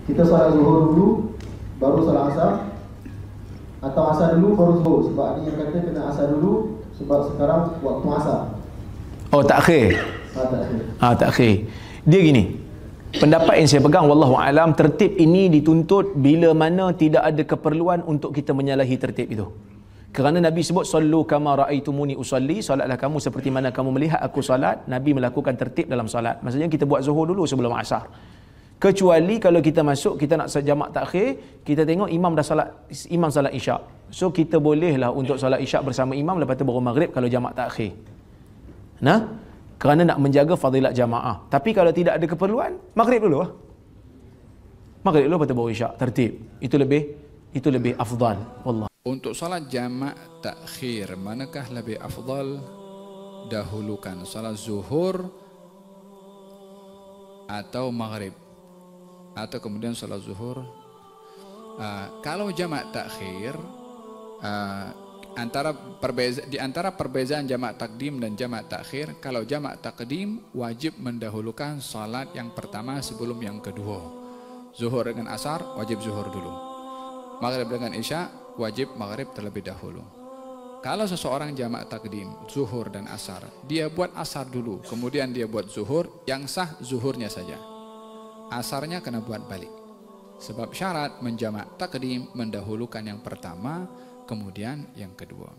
kita solat zuhur dulu baru solat asar, atau asar dulu baru zuhur? Sebab ada yang kata kena asar dulu sebab sekarang waktu asar. Oh, takhir. Takhir. Dia gini, pendapat yang saya pegang wallahu alam, tertib ini dituntut bila mana tidak ada keperluan untuk kita menyalahi tertib itu. Kerana Nabi sebut sallu kama raaitumuni usalli, solatlah kamu seperti mana kamu melihat aku solat. Nabi melakukan tertib dalam solat. Maksudnya kita buat zuhur dulu sebelum asar. Kecuali kalau kita masuk, kita nak jamak takhir, kita tengok imam dah salat, imam salat isyak. So kita bolehlah untuk salat isyak bersama imam, lepas tu baru maghrib kalau jamak takhir. Nah, kerana nak menjaga fadilat jamaah. Tapi kalau tidak ada keperluan, maghrib dulu lah. Maghrib dulu lepas tu baru isyak, tertib. Itu lebih afdal. Wallah. Untuk salat jamak takhir, manakah lebih afdal dahulukan? Salat zuhur atau maghrib? Atau kemudian salat zuhur? Kalau jamak takhir, di antara perbezaan jamak takdim dan jamak takhir, kalau jamak takdim wajib mendahulukan salat yang pertama sebelum yang kedua. Zuhur dengan asar wajib zuhur dulu. Maghrib dengan isya wajib maghrib terlebih dahulu. Kalau seseorang jamak takdim zuhur dan asar, dia buat asar dulu, kemudian dia buat zuhur, yang sah zuhurnya saja. Asarnya kena buat balik. Sebab syarat menjamak takdim mendahulukan yang pertama, kemudian yang kedua.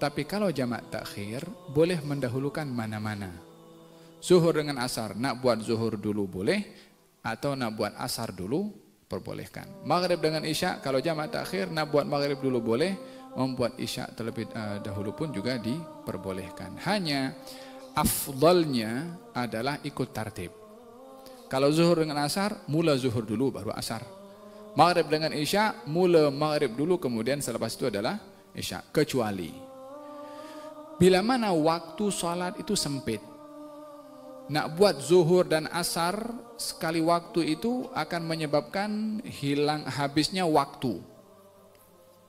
Tapi kalau jamak takhir boleh mendahulukan mana-mana. Zuhur dengan asar, nak buat zuhur dulu boleh, atau nak buat asar dulu perbolehkan. Maghrib dengan isya, kalau jamak takhir nak buat maghrib dulu boleh, membuat isya terlebih dahulu pun juga diperbolehkan. Hanya afdalnya adalah ikut tartib. Kalau zuhur dengan asar, mula zuhur dulu baru asar. Maghrib dengan isya, mula maghrib dulu kemudian selepas itu adalah isya. Kecuali bila mana waktu salat itu sempit, nak buat zuhur dan asar sekali waktu itu akan menyebabkan habisnya waktu.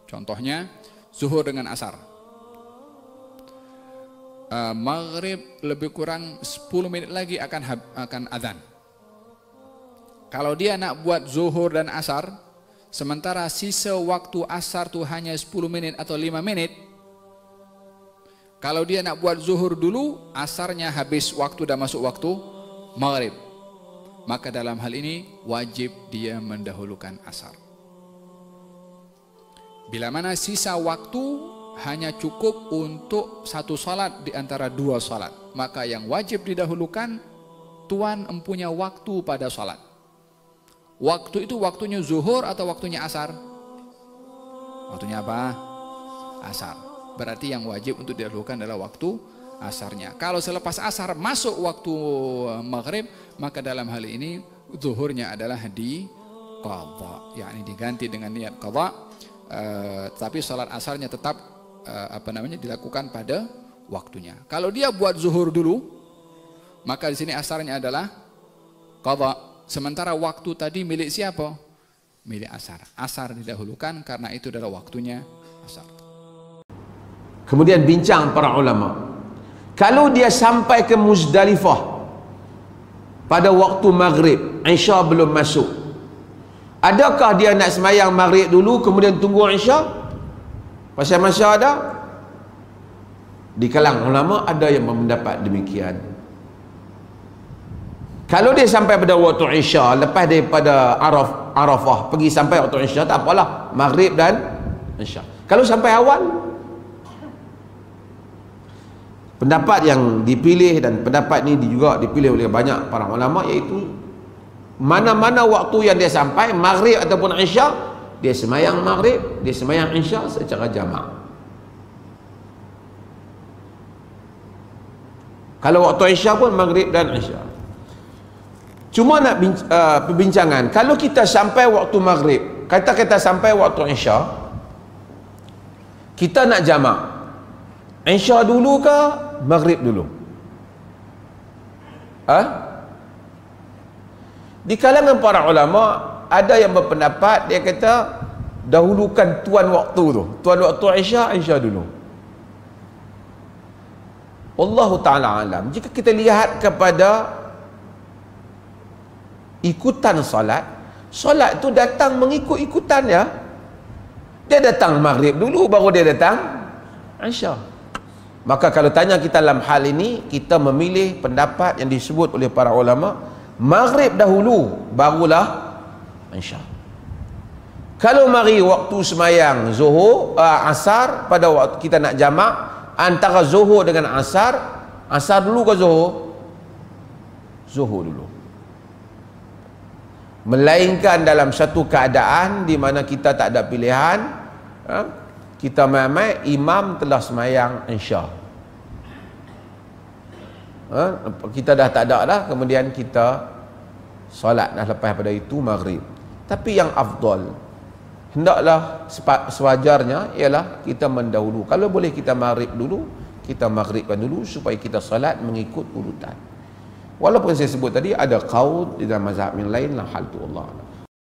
Contohnya zuhur dengan asar, maghrib lebih kurang 10 menit lagi akan azan. Kalau dia nak buat zuhur dan asar, sementara sisa waktu asar tu hanya 10 menit atau 5 menit, kalau dia nak buat zuhur dulu, asarnya habis waktu, dah masuk waktu maghrib, maka dalam hal ini wajib dia mendahulukan asar. Bila mana sisa waktu hanya cukup untuk satu salat di antara dua salat, maka yang wajib didahulukan tuan empunya waktu pada salat. Waktu itu waktunya zuhur atau waktunya asar? Waktunya apa? Asar. Berarti yang wajib untuk didahulukan adalah waktu asarnya. Kalau selepas asar masuk waktu maghrib, maka dalam hal ini zuhurnya adalah di qadha, yakni diganti dengan niat qadha, tapi salat asarnya tetap dilakukan pada waktunya. Kalau dia buat zuhur dulu, maka di sini asarnya adalah qadha. Sementara waktu tadi milik siapa? Milik asar. Asar didahulukan karena itu adalah waktunya asar. Kemudian bincang para ulama, kalau dia sampai ke Muzdalifah pada waktu maghrib, isya belum masuk, adakah dia nak semayang maghrib dulu kemudian tunggu isya? Pasal masa ada? Di kalangan ulama ada yang mendapat demikian. Kalau dia sampai pada waktu isya, lepas daripada Arafah pergi sampai waktu isya, tak apalah, maghrib dan isya. Kalau sampai awal, pendapat yang dipilih, dan pendapat ini juga dipilih oleh banyak para ulama, iaitu mana-mana waktu yang dia sampai, maghrib ataupun isya, dia semayang maghrib, dia semayang isya secara jamak. Kalau waktu isya pun maghrib dan isya. Cuma nak perbincangan, kalau kita sampai waktu maghrib, kata sampai waktu isya, kita nak jamak, isya dulu ke maghrib dulu? Di kalangan para ulama ada yang berpendapat, dia kata dahulukan tuan waktu tu, tuan waktu isya dulu. Wallahu ta'ala alam. Jika kita lihat kepada ikutan salat, Solat tu datang mengikut-ikutan ya. Dia datang maghrib dulu baru dia datang Isya. Maka kalau tanya kita dalam hal ini, kita memilih pendapat yang disebut oleh para ulama, maghrib dahulu barulah Isya. Kalau mari waktu semayang zuhur, asar, pada waktu kita nak jamak antara zuhur dengan asar, asar dulu ke zuhur? Zuhur dulu. Melainkan dalam satu keadaan di mana kita tak ada pilihan, kita mai imam telah semayang Isya, kita dah tak ada lah, kemudian kita solat dah lepas pada itu maghrib. Tapi yang afdal, hendaklah sewajarnya ialah kita mendahulu. Kalau boleh kita maghrib dulu, kita maghribkan dulu supaya kita solat mengikut urutan. Walaupun saya sebut tadi ada qaul di dalam mazhab yang lain lah, hal tu Allah.